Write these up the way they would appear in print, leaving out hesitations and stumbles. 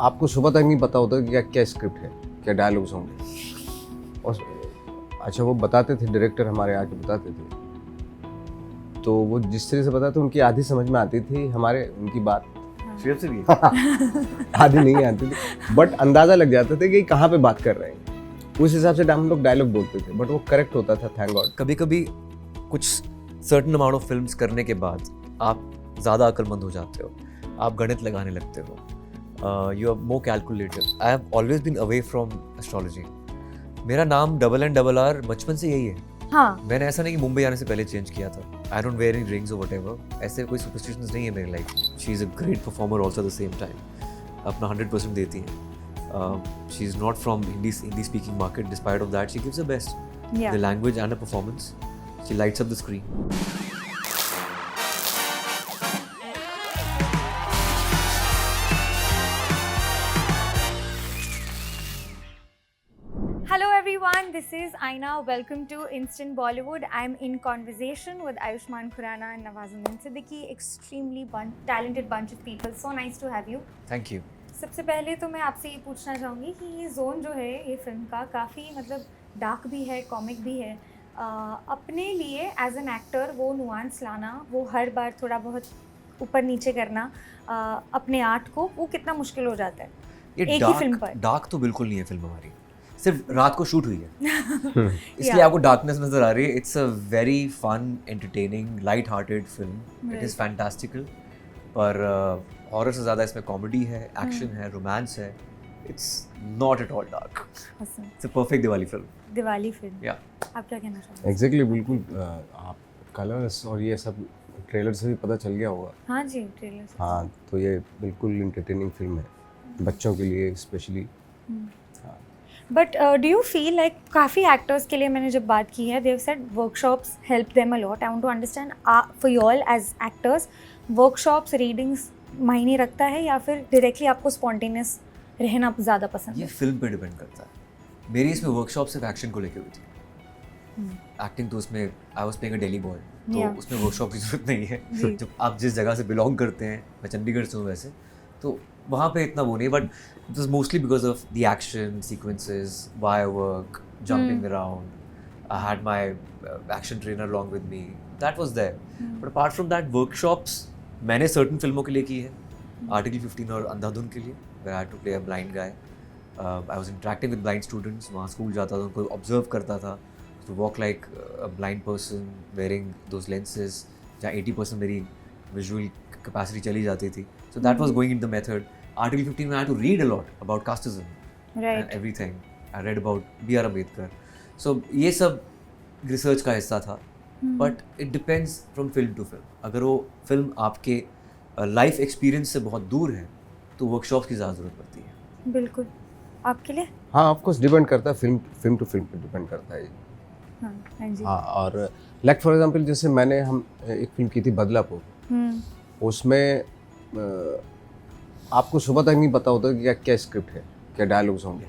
आपको सुबह तक नहीं पता होता कि क्या क्या स्क्रिप्ट है, क्या डायलॉग्स होंगे। और अच्छा वो बताते थे, डायरेक्टर हमारे आके बताते थे, तो वो जिस तरह से बताते उनकी आधी समझ में आती थी, हमारे उनकी बात शेर से भी आधी नहीं आती थी, बट अंदाजा लग जाता था कि कहाँ पे बात कर रहे हैं। उस हिसाब से हम लोग डायलॉग बोलते थे, बट वो करेक्ट होता था, थैंक गॉड। कभी कभी कुछ सर्टन अमाउंट ऑफ फिल्म्स करने के बाद आप ज़्यादा अक्लमंद हो जाते हो, आप गणित लगाने लगते हो, you are more calculative. I have always been away from astrology. मेरा नाम RRR बचपन से यही है। हाँ, मैंने ऐसा नहीं कि मुंबई आने से पहले चेंज किया था। I don't wear any rings और व्हाटएवर, ऐसे कोई सुपरस्टिशंस नहीं है मेरी life. She is a great performer also at the same time, अपना 100% देती हैं। She is not from Hindi speaking market, despite of that she gives the best, yeah. The language and the performance, she lights up the screen. Hello everyone, this is Aina. Welcome to Instant Bollywood. I'm in conversation with Ayushmann Khurrana and Nawazuddin Siddiqui. Extremely talented bunch of people. So nice to have you. Thank you. सबसे पहले तो मैं आपसे ये पूछना चाहूँगी कि ये जोन जो है ये फिल्म का काफ़ी मतलब डार्क भी है, कॉमिक भी है। अपने लिए एज एन एक्टर वो नुआंस लाना, वो हर बार थोड़ा बहुत ऊपर नीचे करना, अपने आर्ट को, वो कितना मुश्किल हो जाता है ये एक ही फिल्म पर। डार्क तो बिल्कुल नहीं है फिल्म हमारी, सिर्फ रात को शूट हुई है इसलिए आपको डार्कनेस नजर आ रही है। It's a very fun, entertaining, light hearted film. It is fantastical, पर हॉरर से ज़्यादा इसमें कॉमेडी है, एक्शन है, रोमांस है। It's not at all dark. It's a perfect Diwali film. Diwali film. या आप क्या कहना चाहते हैं? एग्जैक्टली, बिल्कुल। आप कलर्स और ये सब ट्रेलर से भी पता चल गया होगा। हाँ जी, ट्रेलर से। हाँ, तो ये बिल्कुल इंटरटेनिंग फिल्म है, बच्चों के लिए specially. But do you feel like काफ़ी एक्टर्स के लिए मैंने जब बात की है, Dev said workshops help them a lot. I want to understand for you all as actors, workshops, readings मायने रखता है या फिर डायरेक्टली आपको स्पॉन्टेनियस रहना ज़्यादा पसंद ये है? फिल्म पे डिपेंड करता है। मेरी इसमें वर्कशॉप सिर्फ एक्शन को लेकर हुई थी। एक्टिंग तो उसमें I was playing a daily boy, तो Yeah. उसमें वर्कशॉप की जरूरत नहीं है। जी। जब आप जिस जगह से बिलोंग करते हैं, मैं चंडीगढ़ से हूँ वैसे, तो वहाँ पे इतना वो नहीं, but it was mostly because of the action sequences, wire work, jumping around. I had my action trainer along with me, that was there. But apart from that, workshops मैंने certain फिल्मों के लिए की है, आर्टिकल 15 और अंधाधुन के लिए, where I had to play a blind guy. I was interacting with blind students, वहाँ स्कूल जाता था, उनको ऑब्जर्व करता था, to walk like a blind person wearing those lenses, जहाँ 80% मेरी visual capacity चली जाती थी. So that was going into the method. Article 15 में I had to read a lot about casteism Right. and everything. I read about B.R. Ambedkar. So ये सब research का हिस्सा था, but it depends from film to film. अगर वो film आपके life experience से बहुत दूर है तो वर्कशॉप्स की ज़्यादा ज़रूरत पड़ती है। बिल्कुल। आपके लिए? हाँ, ऑफ कोर्स डिपेंड करता है, फिल्म टू फिल्म पे डिपेंड करता है। हाँ, हाँ जी। हाँ, और लाइक फॉर एग्जांपल जैसे हम एक फिल्म की थी बदलापुर, उसमें आपको सुबह तक नहीं पता होता कि क्या क्या स्क्रिप्ट है, क्या डायलॉग्स होंगे।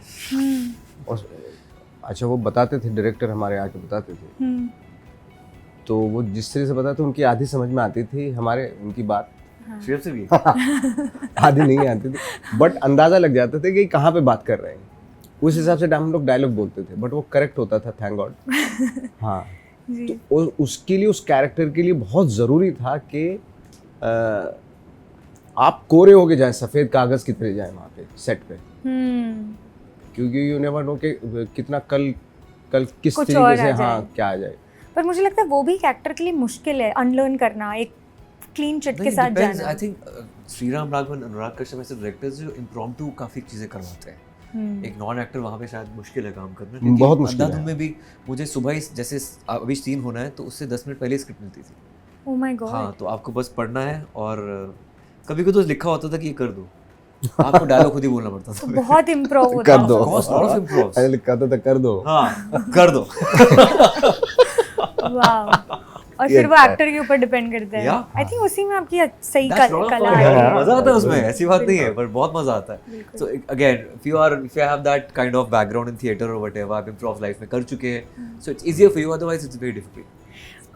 और अच्छा वो बताते थे, डायरेक्टर हमारे आके बताते थे, तो वो जिस तरह से बताते उनकी आधी समझ में आती थी, हमारे उनकी बात शेर से भी आधी नहीं आती थी, बट अंदाजा लग जाता था कि कहाँ पे बात कर रहे हैं। उस हिसाब से हम लोग डायलॉग बोलते थे, बट वो करेक्ट होता था, थैंक गॉड। हाँ, जी। तो उसके लिए, उस कैरेक्टर के लिए बहुत ज़रूरी था कि आप कोरे होके जाएं, सफ़ेद कागज़ की तरह जाएं वहाँ पे सेट पे, क्योंकि यू नेवर नो कि कितना कल किस कुछ तरीके और से आ जाए। क्या आ जाए। पर मुझे लगता है वो भी एक एक्टर के लिए मुश्किल है, अनलर्न करना, एक क्लीन चिट के साथ जाना। आई थिंक श्रीराम राघवन, अनुराग कश्यप ऐसे डायरेक्टर्स जो इम्प्रॉम्प्टू काफ़ी चीज़ें करवाते हैं। एक नॉन एक्टर वहाँ पे शायद मुश्किल है काम करना, क्योंकि बहुत मुश्किल है। अंधाधुन में भी मुझे सुबह ही, जैसे अभी सीन होना है तो उससे 10 मिनट पहले स्क्रिप्ट मिलती थी। Oh my God. हाँ, तो आपको बस पढ़ना है, और कभी तो लिखा होता था कि ये कर दो, आपको डायलॉग खुद ही बोलना पड़ता था। बहुत इम्प्रोव होता कर है। दो। Lot of improvs. ऐसे लिखा था कर दो। हाँ, कर दो। वाह। और फिर वो एक्टर के ऊपर डिपेंड करता है। Yeah. आई थिंक उसी में आपकी सही That's lot of कला fun. है। मजा आता है उसमें, ऐसी बात नहीं है, पर बहुत मजा आता है। So again, if you have that kind of background in theater or whatever, आप improv life में कर चुके हैं, so it's easier for you, otherwise it's very difficult.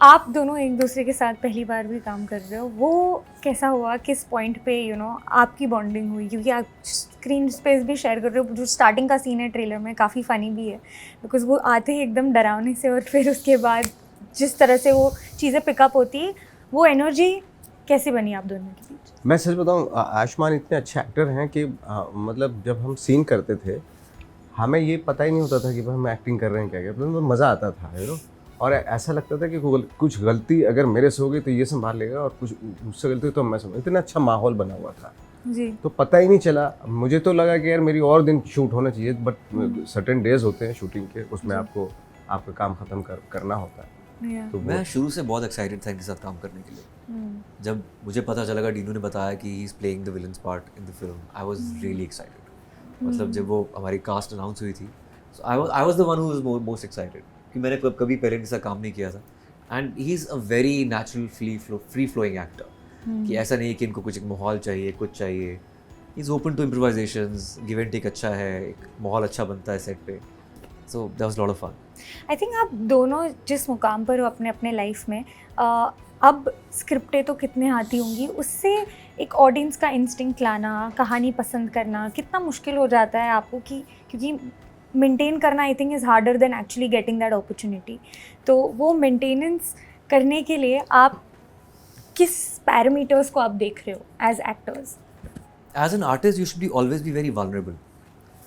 आप दोनों एक दूसरे के साथ पहली बार भी काम कर रहे हो, वो कैसा हुआ, किस पॉइंट पे आपकी बॉन्डिंग हुई? क्योंकि आप स्क्रीन स्पेस भी शेयर कर रहे हो, जो स्टार्टिंग का सीन है ट्रेलर में काफ़ी फ़नी भी है, बिकॉज वो आते ही एकदम डरावने से और फिर उसके बाद जिस तरह से वो चीज़ें पिकअप होती है, वो एनर्जी कैसे बनी आप दोनों के बीच? मैं सच बताऊं, आयुष्मान इतने अच्छे एक्टर हैं कि मतलब जब हम सीन करते थे हमें ये पता ही नहीं होता था कि भाई हम एक्टिंग कर रहे हैं क्या, मतलब मज़ा आता था और ऐसा लगता था कि कुछ गलती अगर मेरे से हो गई तो ये संभाल लेगा और कुछ मुझसे गलती तो मैं संभाल, इतना अच्छा माहौल बना हुआ था जी। तो पता ही नहीं चला। मुझे तो लगा कि यार मेरी और दिन शूट होना चाहिए, बट सर्टेन डेज होते हैं शूटिंग के, उसमें आपको आपका काम ख़त्म करना होता है। तो मैं शुरू से बहुत एक्साइटेड था इनके साथ काम करने के लिए। जब मुझे पता चला, डीनू ने बताया कि he is playing the villain's part in the film, I was really excited. मतलब जब वो हमारी कास्ट अनाउंस हुई थी, so I was the one who was most excited, कि मैंने कभी पहले इनके साथ काम नहीं किया था। And he is a very natural free flowing actor, कि ऐसा नहीं है कि इनको कुछ एक माहौल चाहिए, कुछ चाहिए। He is open to improvisations, give and take अच्छा है, एक माहौल अच्छा बनता है सेट पे। So that was lot of fun. I think आप दोनों जिस मुकाम पर हो अपने अपने लाइफ में, अब स्क्रिप्टें तो कितने आती होंगी, उससे एक ऑडियंस का इंस्टिंक्ट लाना, कहानी पसंद करना कितना मुश्किल हो जाता है आपको, कि क्योंकि मेंटेन करना I think is harder than actually getting that opportunity. तो वो मेंटेनेंस करने के लिए आप किस पैरामीटर्स को आप देख रहे हो as actors? As an artist you should be always be very vulnerable.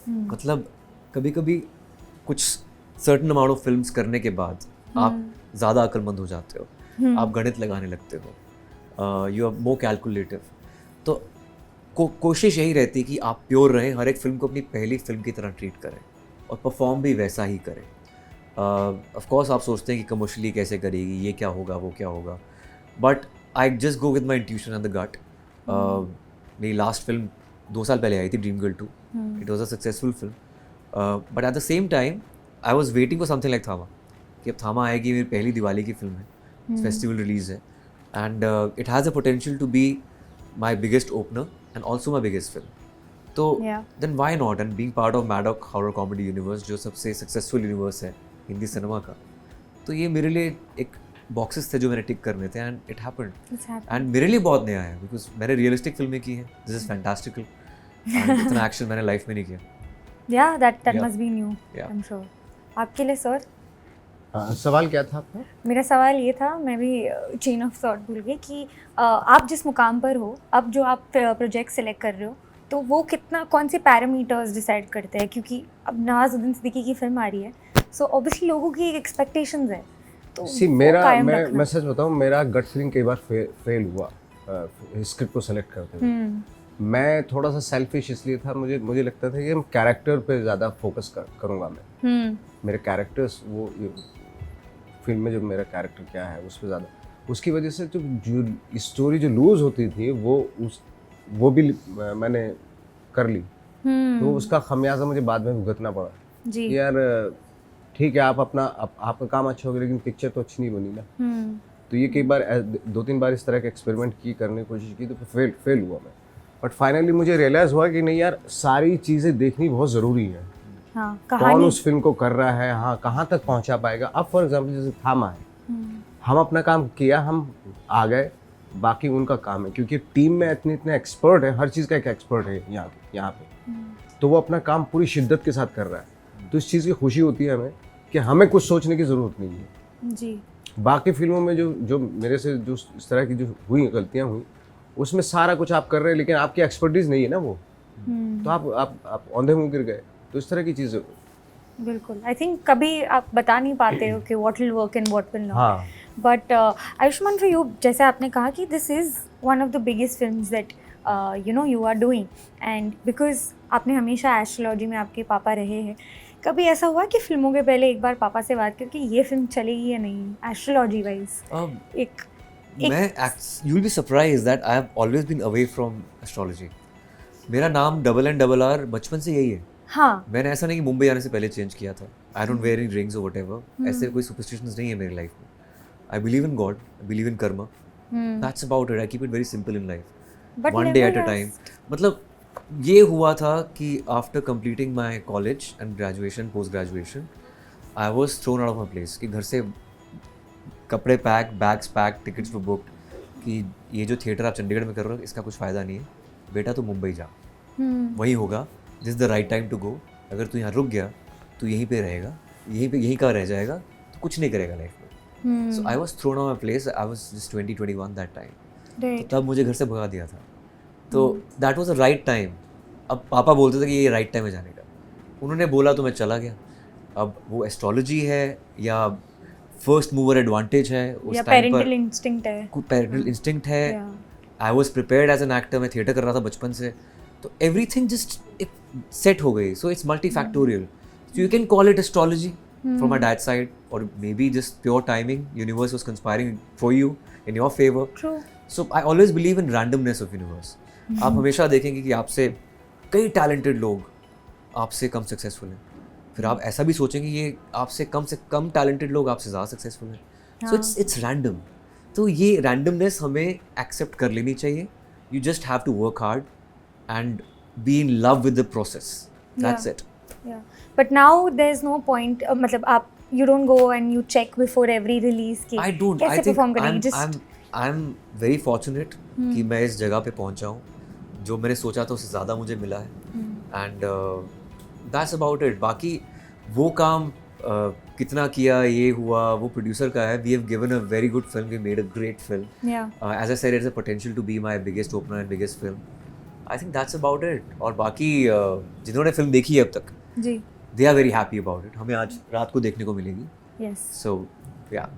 मतलब कभी कभी कुछ सर्टन अमाउंट ऑफ फिल्म्स करने के बाद आप ज़्यादा अक्लमंद हो जाते हो, आप गणित लगाने लगते हो, यू आर मोर कैलकुलेटिव। तो कोशिश यही रहती है कि आप प्योर रहें, हर एक फिल्म को अपनी पहली फिल्म की तरह ट्रीट करें और परफॉर्म भी वैसा ही करें। ऑफ कोर्स आप सोचते हैं कि कमर्शियली कैसे करेगी, ये क्या होगा, वो क्या होगा, but I just go with my intuition and the gut. मेरी लास्ट फिल्म 2 साल पहले आई थी, dream girl 2। It was a successful film, but at the same time I was waiting for something like Thama, कि अब थामा आएगी, मेरी पहली दिवाली की फिल्म है, फेस्टिवल रिलीज़ है, and it has a potential to be my biggest opener and also my biggest film. तो then why not, and being part of Maddock horror comedy universe, जो सबसे सक्सेसफुल यूनिवर्स है Hindi cinema का, तो ये मेरे लिए एक बॉक्सेस थे जो मैंने टिक करने थे, एंड इट हैपेंड। एंड मेरे लिए बहुत नया है, बिकॉज मैंने रियलिस्टिक फिल्में की हैं, दिस इज फैंटास्टिकल, एंड इतना एक्शन मैंने लाइफ में नहीं किया। या that must be new, I am sure. आपके लिए सर? सवाल क्या था आपका? मेरा सवाल ये था, मैं भी चेन ऑफ थॉट भूल गई, कि आप जिस मुकाम पर हो, अब जो आप प्रोजेक्ट सेलेक्ट कर रहे हो, तो वो कितना, कौन से पैरामीटर्स डिसाइड करते हैं? क्योंकि अब नवाजुद्दीन सिद्दीकी की फिल्म आ रही है, सो ऑब्वियसली लोगों की एक एक्सपेक्टेशंस है, तो मैं सच बताऊं, मेरा गट फीलिंग कई बार फेल हुआ स्क्रिप्ट को सेलेक्ट करते हुए। मैं थोड़ा सा सेल्फिश इसलिए था, मुझे लगता था कि हम कैरेक्टर पे ज़्यादा फोकस करूँगा मैं। मेरे कैरेक्टर्स, वो फिल्म में जो मेरा कैरेक्टर क्या है उस पर ज़्यादा, उसकी वजह से जो स्टोरी जो लूज़ होती थी वो भी मैंने कर ली, तो उसका खमियाजा मुझे बाद में भुगतना पड़ा जी। कि यार ठीक है, आपका काम अच्छा हो गया, लेकिन पिक्चर तो अच्छी नहीं बनी ना। तो ये कई बार 2-3 बार इस तरह के एक्सपेरिमेंट करने की कोशिश की, तो फेल हुआ मैं। बट फाइनली मुझे रियलाइज़ हुआ कि नहीं यार, सारी चीज़ें देखनी बहुत ज़रूरी है। हाँ, कौन उस फिल्म को कर रहा है, हाँ कहाँ तक पहुँचा पाएगा। अब फॉर एग्जाम्पल जैसे थामा है, हम अपना काम किया, हम आ गए, बाकी उनका काम है, क्योंकि टीम में इतने एक्सपर्ट है, हर चीज़ का एक एक्सपर्ट है यहाँ पे, तो वो अपना काम पूरी शिद्दत के साथ कर रहा है। तो इस चीज़ की खुशी होती है हमें कि हमें कुछ सोचने की ज़रूरत नहीं है जी। बाकी फिल्मों में जो मेरे से जो इस तरह की जो हुई गलतियाँ हुई, उसमें सारा कुछ आप कर रहे हैं, लेकिन आपकी एक्सपर्टीज नहीं है ना वो, तो आप औंधे मुँह गिर गए। तो इस तरह की चीज़ें बिल्कुल, आई थिंक कभी आप बता नहीं पाते हो कि what will work and what will not. हाँ, बट आयुष्मान, फॉर यू, जैसे आपने कहा कि this is one of the biggest films that you are doing, and because आपने हमेशा एस्ट्रोलॉजी में आपके पापा रहे हैं, कभी ऐसा हुआ कि फिल्मों के पहले एक बार पापा से बात करके ये फिल्म चलेगी या नहीं astrology wise? you will be surprised that I have always been away from astrology. मेरा नाम NNRR बचपन से यही है। हाँ, मैंने ऐसा नहीं कि मुंबई आने से पहले चेंज किया था। I don't wear any rings or whatever. ऐसे कोई superstitions नहीं है मेरी लाइफ में। I believe in God, I believe in karma. That's about it. I keep it very simple in life. But One day at a time. मतलब ये हुआ था कि after completing my college and graduation, post graduation, I was thrown out of my place, कि घर से कपड़े pack, bags pack, tickets वर booked कि ये जो थिएटर आप चंडीगढ़ में कर रहे हो इसका कुछ फ़ायदा नहीं है, बेटा तू मुंबई जा, वही होगा, this the right time to go. अगर तू यहाँ रुक गया तो यहीं पे रहेगा, यहीं का रह जाएगा, तो कुछ नहीं करेगा लाइफ में। So I was thrown on my place, I was just 20-21 that time, तो तब मुझे घर से भगा दिया था। तो that was the right time. अब पापा बोलते थे कि ये राइट टाइम है जाने का, उन्होंने बोला तो मैं चला गया। अब वो एस्ट्रोलॉजी है या फर्स्ट मूवर एडवांटेज है उस या टाइम पर, पेरेंटल इंस्टिंक्ट है, पेरेंटल इंस्टिंक्ट है। Yeah. I was prepared as an actor, मैं थिएटर कर रहा था बचपन से, तो एवरीथिंग जस्ट सेट हो गई। So it's multifactorial, so you can call it astrology from my dad side, और maybe just pure timing, universe was conspiring for you in your favour. True. So I always believe in randomness of universe. आप हमेशा देखेंगे कि आपसे कई talented लोग आपसे कम successful हैं, फिर आप ऐसा भी सोचेंगे ये आपसे कम टैलेंटेड लोग आपसे ज़्यादा सक्सेसफुल हैं। So it's random. तो ये रैंडमनेस हमें एक्सेप्ट कर लेनी चाहिए। You just have to work hard and be in love with the process, that's it. Yeah. But now there's no point. मतलब आप you don't go and you check before every release कि I don't. कैसे I think perform करेंगे. I'm very fortunate कि मैं इस जगह पे पहुंचा हूँ। जो मैंने सोचा था उससे ज़्यादा मुझे मिला है, एंड that's about it. बाकी वो काम कितना किया, ये हुआ, वो प्रोड्यूसर का है। We have given a very good film. We made a great film. Yeah. As I said, it's a potential to be my biggest opener and biggest film. I think that's about it. और बाकी जिन्होंने film देखी है अब तक, जी. they are very happy about it. हमें आज रात को देखने को मिलेगी। Yes. So yeah.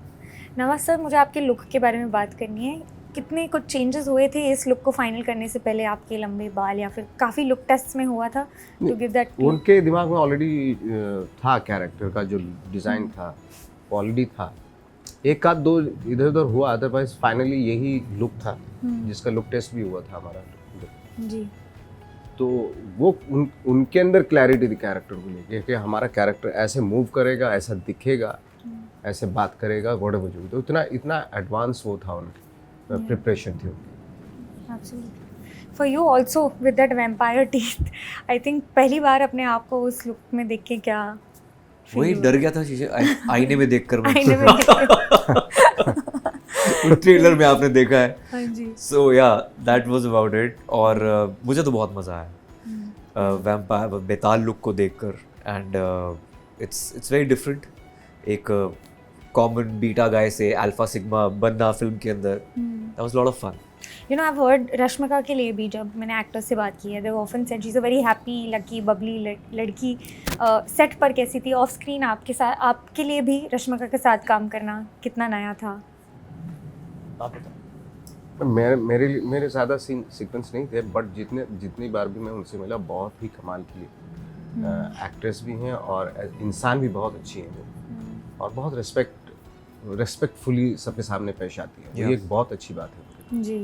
Nawaz sir, मुझे आपके लुक के बारे में बात करनी है। कितने कुछ चेंजेस हुए थे इस लुक को फाइनल करने से पहले? आपके लंबे बाल या फिर काफ़ी लुक टेस्ट में हुआ था टू गिव दैट? उनके दिमाग में ऑलरेडी था, कैरेक्टर का जो डिज़ाइन था ऑलरेडी था। एक आध दो इधर उधर हुआ, अदरवाइज फाइनली यही लुक था जिसका लुक टेस्ट भी हुआ था हमारा। जी. तो वो उनके अंदर क्लैरिटी थी कैरेक्टर को लेके कि हमारा कैरेक्टर ऐसे मूव करेगा, ऐसा दिखेगा, ऐसे बात करेगा, व्हाटएवर जो भी। तो इतना एडवांस वो था, उनकी प्रिपरेशन थी उनकी। Absolutely. For you also with that vampire teeth, I think पहली बार अपने आप को उस लुक में देख के क्या वही डर गया था शीशे आईने में देखकर मैं। आईने में ट्रेलर में आपने देखा है। हाँ जी. सो या दैट वाज अबाउट इट। और मुझे तो बहुत मज़ा आया वैम्पायर बेताल लुक को देखकर, एंड इट्स वेरी डिफरेंट। एक कॉमन बीटा गाय से अल्फा सिग्मा बनना फिल्म के अंदर, that was lot of fun. You know, I've heard Rashmika के लिए भी जब मैंने एक्टर्स से बात की है, they often said she's a very happy, lucky, bubbly लड़की। सेट पर कैसी थी, ऑफ स्क्रीन आपके साथ, आपके लिए भी रश्मिका के साथ काम करना कितना नया था? मेरे ज़्यादा सीक्वेंस नहीं थे, बट जितनी बार भी मैं उनसे मिला, बहुत ही कमाल की एक्ट्रेस भी हैं और इंसान भी बहुत अच्छी हैं वो, और बहुत रिस्पेक्टफुली सबके सामने पेश आती है। ये एक बहुत अच्छी बात है जी.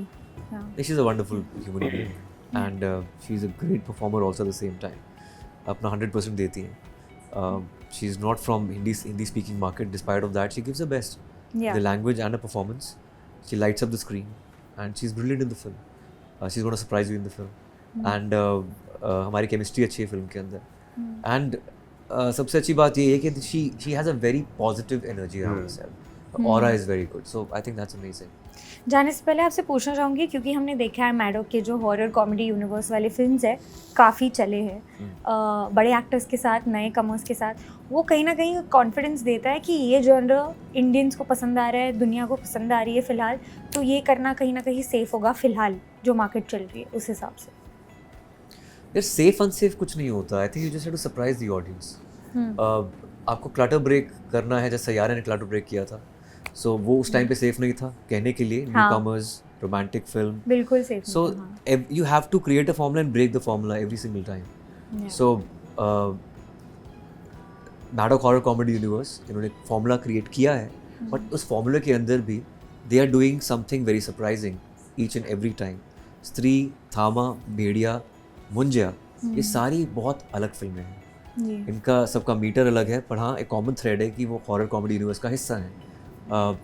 She is a wonderful human being, and she is a great performer also at the same time. अपना 100% देती हैं। She is not from Hindi speaking market, despite of that she gives the best, the language and the performance. She lights up the screen and she is brilliant in the film. She is gonna surprise you in the film, and हमारी chemistry अच्छी है film के अंदर। And सबसे अच्छी बात ये है कि she has a very positive energy around herself. Aura is very good, so I think that's amazing. जाने से पहले आपसे पूछना चाहूँगी, क्योंकि हमने देखा है मैडोक के जो हॉरर कॉमेडी यूनिवर्स वाले फिल्म्स है काफ़ी चले हैं, बड़े एक्टर्स के साथ, नए कमर्स के साथ, वो कहीं ना कहीं कॉन्फिडेंस देता है कि ये जॉनर इंडियंस को पसंद आ रहा है, दुनिया को पसंद आ रही है फ़िलहाल, तो ये करना कहीं ना कहीं सेफ़ होगा फ़िलहाल जो मार्केट चल रही है उस हिसाब से। यार सेफ अनसेफ कुछ नहीं होता। I think you just have to surprise the audience. आपको क्लटर ब्रेक करना है, जैसे सैयारा ने क्लटर ब्रेक किया था, सो वो उस टाइम पे सेफ नहीं था कहने के लिए, न्यूकमर्स, रोमांटिक फिल्म, बिल्कुल safe. So you have to create a formula and break the formula every single time. So Maddock horror comedy universe, इन्होंने फॉर्मूला क्रिएट किया है, बट उस फॉर्मूला के अंदर भी they are doing something very surprising each and every time. Stree, Thama, भेड़िया, मुंजिया, ये सारी बहुत अलग फिल्में हैं. इनका सबका मीटर अलग है, पर हाँ एक कॉमन थ्रेड है कि वो हॉरर कॉमेडी यूनिवर्स का हिस्सा है.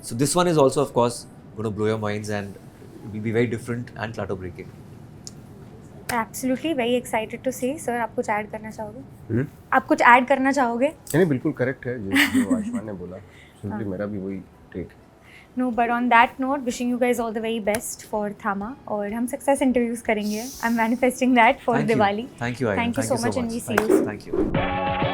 So this one is also of course going to blow your minds and will be very different and clutter breaking. Absolutely, very excited to see. Sir, आप कुछ add करना चाहोगे? आप कुछ ऐड करना चाहोगे? नहीं, बिल्कुल करेक्ट है जो आयुष्मान ने बोला. सिंपली मेरा भी वही take. No but on that note wishing you guys all the very best for Thama, और हम सक्सेस इंटरव्यूज करेंगे. I am manifesting that for Diwali. Thank you, Ayan. Thank you so much and we see Thank you you. soon. Thank you.